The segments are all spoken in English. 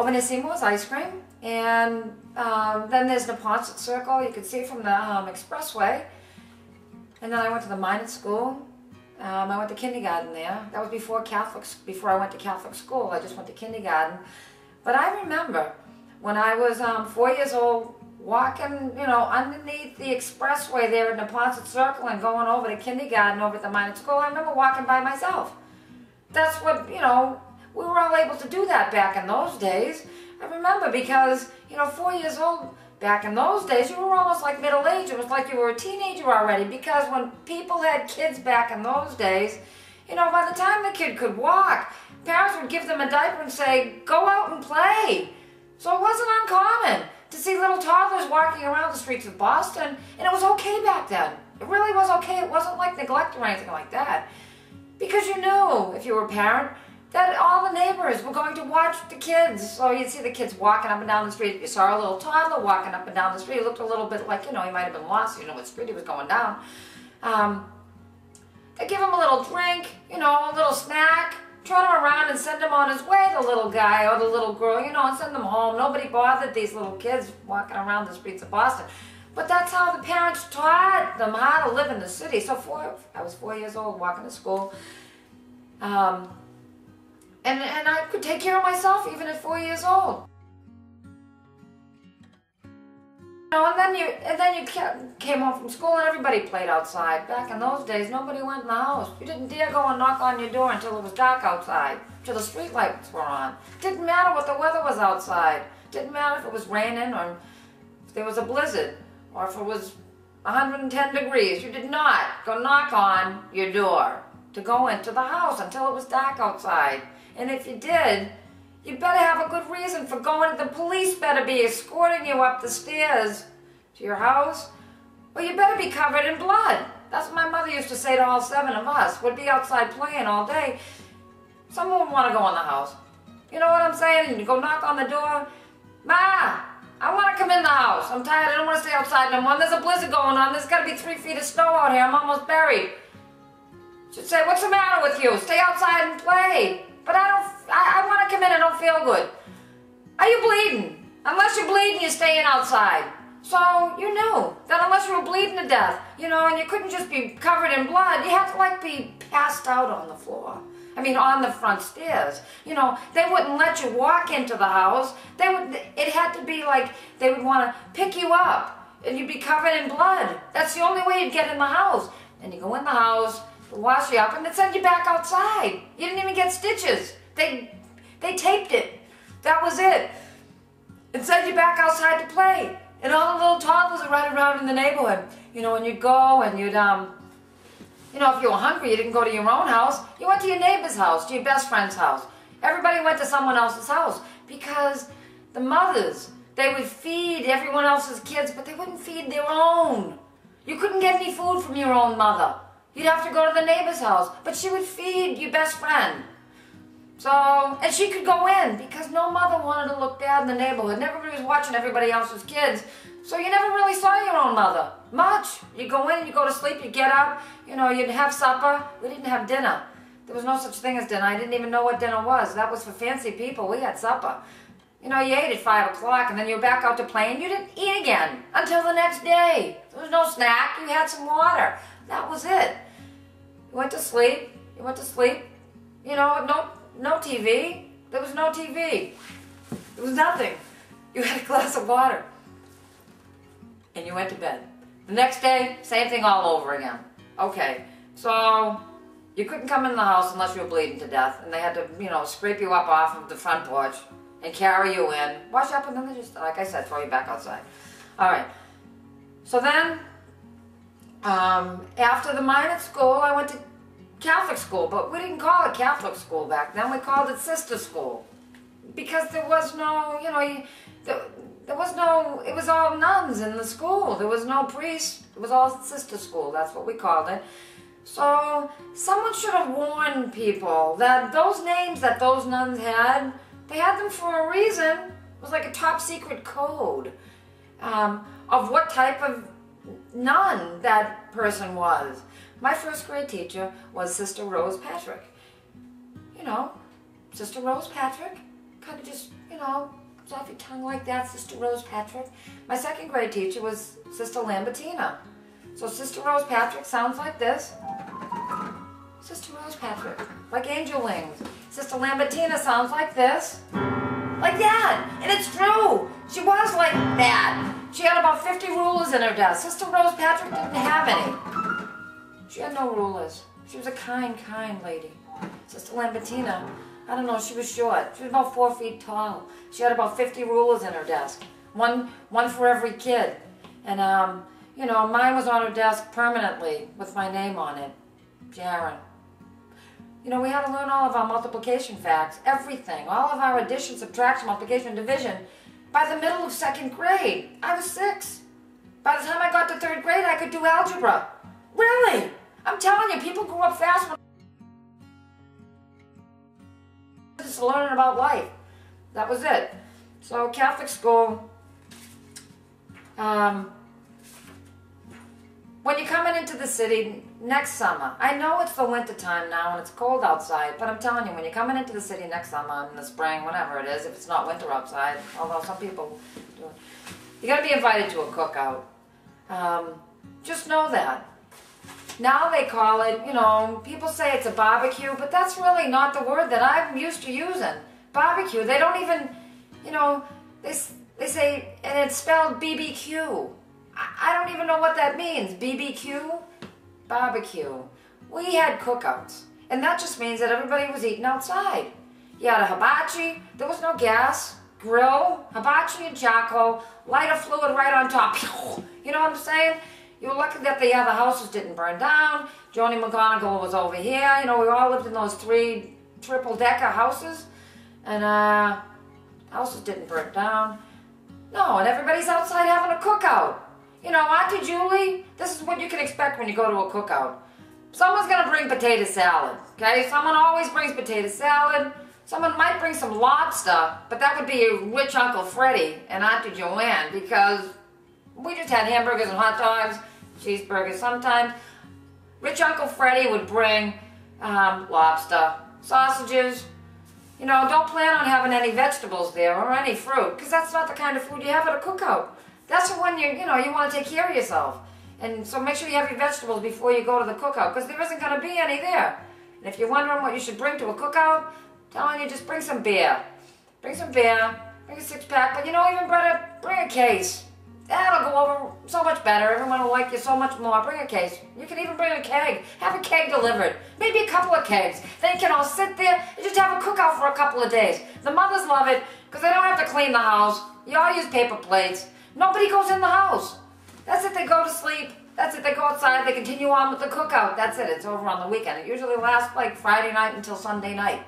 over near Seymour's Ice Cream, and then there's the Paht Circle. You can see it from the expressway. And then I went to the minor school. I went to kindergarten there. That was before I went to Catholic school. I just went to kindergarten. But I remember when I was 4 years old, walking, you know, underneath the expressway there in the Paht Circle and going over to kindergarten over at the minor school. I remember walking by myself. That's what, you know, we were all able to do that back in those days. I remember because, you know, 4 years old, back in those days, you were almost like middle-aged. It was like you were a teenager already, because when people had kids back in those days, you know, by the time the kid could walk, parents would give them a diaper and say, go out and play. So it wasn't uncommon to see little toddlers walking around the streets of Boston, and it was okay back then. It really was okay. It wasn't like neglect or anything like that. Because you knew, if you were a parent, that all the neighbors were going to watch the kids. So you'd see the kids walking up and down the street. If you saw a little toddler walking up and down the street, it looked a little bit like, you know, he might have been lost. You know what street he was going down. They'd give him a little drink, you know, a little snack, turn him around and send him on his way, the little guy or the little girl, you know, and send them home. Nobody bothered these little kids walking around the streets of Boston. But that's how the parents taught them how to live in the city. So I was 4 years old walking to school. And I could take care of myself even at 4 years old. You know, and then you came home from school and everybody played outside. Back in those days, nobody went in the house. You didn't dare go and knock on your door until it was dark outside, until the street lights were on. Didn't matter what the weather was outside. Didn't matter if it was raining or if there was a blizzard or if it was 110 degrees. You did not go knock on your door to go into the house until it was dark outside. And if you did, you better have a good reason for going. The police better be escorting you up the stairs to your house, or you better be covered in blood. That's what my mother used to say to all 7 of us. We'd be outside playing all day. Someone would want to go in the house. You know what I'm saying? And you go knock on the door. Ma, I want to come in the house. I'm tired. I don't want to stay outside no more. There's a blizzard going on. There's got to be 3 feet of snow out here. I'm almost buried. She'd say, what's the matter with you? Stay outside and play. But I want to come in, I don't feel good. Are you bleeding? Unless you're bleeding, you're staying outside. So you knew that unless you were bleeding to death, you know, and you couldn't just be covered in blood, you had to like be passed out on the floor. I mean, on the front stairs. You know, they wouldn't let you walk into the house. It had to be like they would want to pick you up and you'd be covered in blood. That's the only way you'd get in the house. And you go in the house, wash you up, and they'd send you back outside. You didn't even get stitches. They taped it. That was it. And send you back outside to play. And all the little toddlers would run around in the neighborhood. You know, and you'd go and you'd, you know, if you were hungry, you didn't go to your own house. You went to your neighbor's house, to your best friend's house. Everybody went to someone else's house because the mothers, they would feed everyone else's kids, but they wouldn't feed their own. You couldn't get any food from your own mother. You'd have to go to the neighbor's house, but she would feed your best friend. So, and she could go in because no mother wanted to look bad in the neighborhood. And everybody was watching everybody else's kids. So you never really saw your own mother much. You go in, you go to sleep, you get up, you know, you'd have supper. We didn't have dinner. There was no such thing as dinner. I didn't even know what dinner was. That was for fancy people. We had supper. You know, you ate at 5 o'clock and then you were back out to play and you didn't eat again until the next day. There was no snack. You had some water. That was it. You went to sleep. You went to sleep. You know, no TV. There was no TV. There was nothing. You had a glass of water. And you went to bed. The next day, same thing all over again. Okay, so you couldn't come in the house unless you were bleeding to death. And they had to, you know, scrape you up off of the front porch and carry you in, wash up, and then they just, like I said, throw you back outside. All right. So then, after the minor school, I went to Catholic school, but we didn't call it Catholic school back then. We called it sister school because there was no, you know, there was no, it was all nuns in the school. There was no priest. It was all sister school. That's what we called it. So someone should have warned people that those names that those nuns had, they had them for a reason. It was like a top secret code of what type of nun that person was. My first grade teacher was Sister Rose Patrick. You know, Sister Rose Patrick. kind of just, it's off your tongue like that, Sister Rose Patrick. My second grade teacher was Sister Lambertina. So Sister Rose Patrick sounds like this. Sister Rose Patrick, like angel wings. Sister Lambertina sounds like this. Like that. And it's true. She was like that. She had about 50 rulers in her desk. Sister Rose Patrick didn't have any. She had no rulers. She was a kind, kind lady. Sister Lambertina, I don't know, she was short. She was about 4 feet tall. She had about 50 rulers in her desk. One for every kid. And, mine was on her desk permanently with my name on it. Sharon. We had to learn all of our multiplication facts, everything, all of our addition, subtraction, multiplication, division. By the middle of second grade, I was 6. By the time I got to 3rd grade, I could do algebra. Really? I'm telling you, people grew up fast when just learning about life. That was it. So Catholic school, when you're coming into the city next summer, I know it's the winter time now and it's cold outside, but I'm telling you, when you're coming into the city next summer, in the spring, whenever it is, if it's not winter outside, although some people do it, you're going to be invited to a cookout. Just know that. Now they call it, people say it's a barbecue, but that's really not the word that I'm used to using. Barbecue, they don't even, they say, and it's spelled BBQ. I don't even know what that means. BBQ? Barbecue. We had cookouts. And that just means that everybody was eating outside. You had a hibachi. There was no gas. Grill. Hibachi and charcoal. Lighter fluid right on top. You know what I'm saying? You were lucky that the other houses didn't burn down. Joni McGonigal was over here. We all lived in those 3 triple-decker houses. And houses didn't burn down. No, and everybody's outside having a cookout. Auntie Julie, this is what you can expect when you go to a cookout. Someone's going to bring potato salad, okay? Someone always brings potato salad. Someone might bring some lobster, but that would be rich Uncle Freddie and Auntie Joanne, because we just had hamburgers and hot dogs, cheeseburgers sometimes. Rich Uncle Freddie would bring lobster, sausages. Don't plan on having any vegetables there or any fruit, because that's not the kind of food you have at a cookout. That's when you want to take care of yourself. And so make sure you have your vegetables before you go to the cookout, because there isn't going to be any there. And if you're wondering what you should bring to a cookout, I'm telling you, just bring some beer. Bring some beer, bring a 6-pack, but even better, bring a case. That'll go over so much better. Everyone will like you so much more. Bring a case. You can even bring a keg. Have a keg delivered. Maybe a couple of kegs. Then you can all sit there and just have a cookout for a couple of days. The mothers love it because they don't have to clean the house. You all use paper plates. Nobody goes in the house. That's it. They go to sleep. That's it. They go outside. They continue on with the cookout. That's it. It's over on the weekend. It usually lasts like Friday night until Sunday night.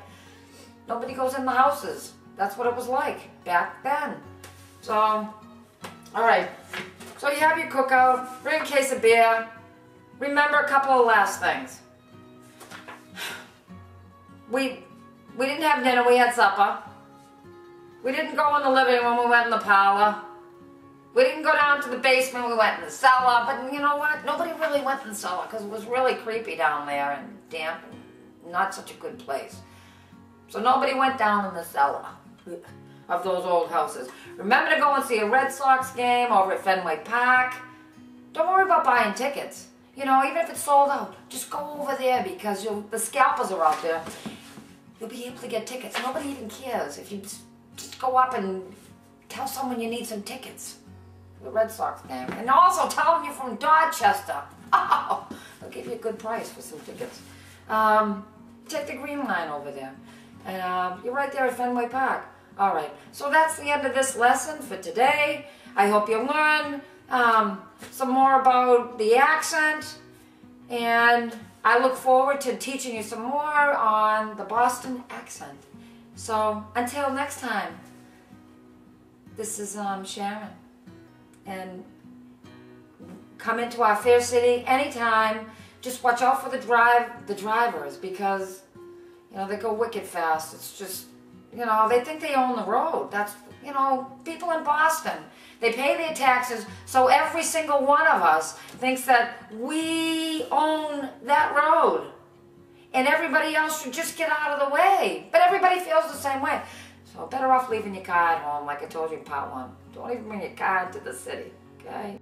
Nobody goes in the houses. That's what it was like back then. So, all right. So you have your cookout. Bring a case of beer. Remember a couple of last things. We didn't have dinner. We had supper. We didn't go in the living room. We went in the parlor. We didn't go down to the basement, we went in the cellar, but you know what? Nobody really went in the cellar because it was really creepy down there and damp and not such a good place. So nobody went down in the cellar of those old houses. Remember to go and see a Red Sox game over at Fenway Park. Don't worry about buying tickets. Even if it's sold out, just go over there because the scalpers are out there. You'll be able to get tickets. Nobody even cares if you just go up and tell someone you need some tickets. The Red Sox game. And also tell them you're from Dorchester. Oh, they'll give you a good price for some tickets. Take the Green Line over there. And you're right there at Fenway Park. All right. So that's the end of this lesson for today. I hope you learn some more about the accent. And I look forward to teaching you some more on the Boston accent. So until next time, this is Sharon. And come into our fair city anytime. Just watch out for the drivers because they go wicked fast. It's just they think they own the road. That's people in Boston. They pay their taxes, so every single one of us thinks that we own that road, and everybody else should just get out of the way. But everybody feels the same way. So better off leaving your car at home, like I told you in part 1. Don't even bring your car into the city, okay?